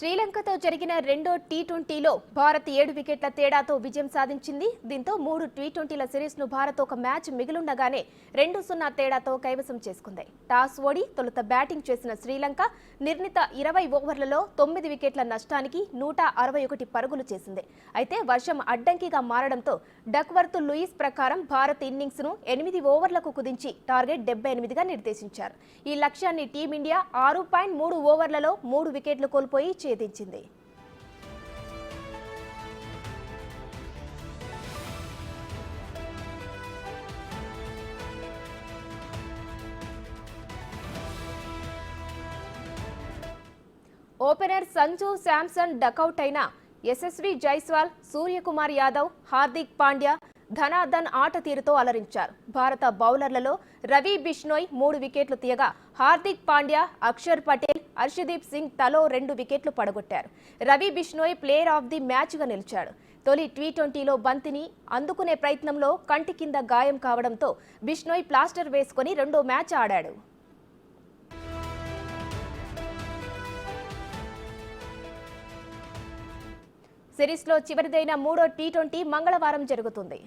శ్రీలంకతో జరిగిన రెండో టీ20లో భారత్ 7 వికెట్ల తేడాతో విజయం సాధించింది. దీంతో 3 టీ20ల సిరీస్ను భారత్ ఒక మ్యాచ్ మిగిలుండగానే 2-0 తేడాతో కైవసం చేసుకుంది. టాస్ ఓడి తొలుత బ్యాటింగ్ చేసిన శ్రీలంక నిర్ణీత 20 ఓవర్లలో 9 వికెట్ల నష్టానికి 161 పరుగులు చేసింది. అయితే వర్షం అడ్డంకిగా మారడంతో డక్వర్త్ లూయిస్ ప్రకారం భారత్ ఇన్నింగ్స్ను 8 ఓవర్లకు కుదించి టార్గెట్ 78గా నిర్దేశించారు. ఈ లక్ష్యాన్ని టీమిండియా 6.3 ఓవర్లలో 3 వికెట్లు కోల్పోయి ఛేదించింది. ఓపెనర్ సంజు శాంసన్ డకౌట్ అయిన యశస్వి జైస్వాల్, సూర్యకుమార్ యాదవ్, హార్దిక్ పాండ్యా, ధనాధన్ ఆట తీరుతో అలరించారు. భారత బౌలర్లలో రవి బిష్నోయ్ 3 వికెట్లు తీయగా హార్దిక్ పాండ్యా, అక్షర్ పటేల్, హర్షదీప్ సింగ్ తలో 2 వికెట్లు పడగొట్టారు. Ravi Bishnoi player of the మ్యాచ్గా నిలిచాడు. తొలి టీ20లో బంతిని అందుకునే ప్రయత్నంలో కంటి కింద గాయం కావడంతో బిష్నోయ్ ప్లాస్టర్ వేసుకుని రెండో మ్యాచ్ ఆడాడు. సిరీస్లో చివరిదైన మూడో టీ20 మంగళవారం జరుగుతుంది.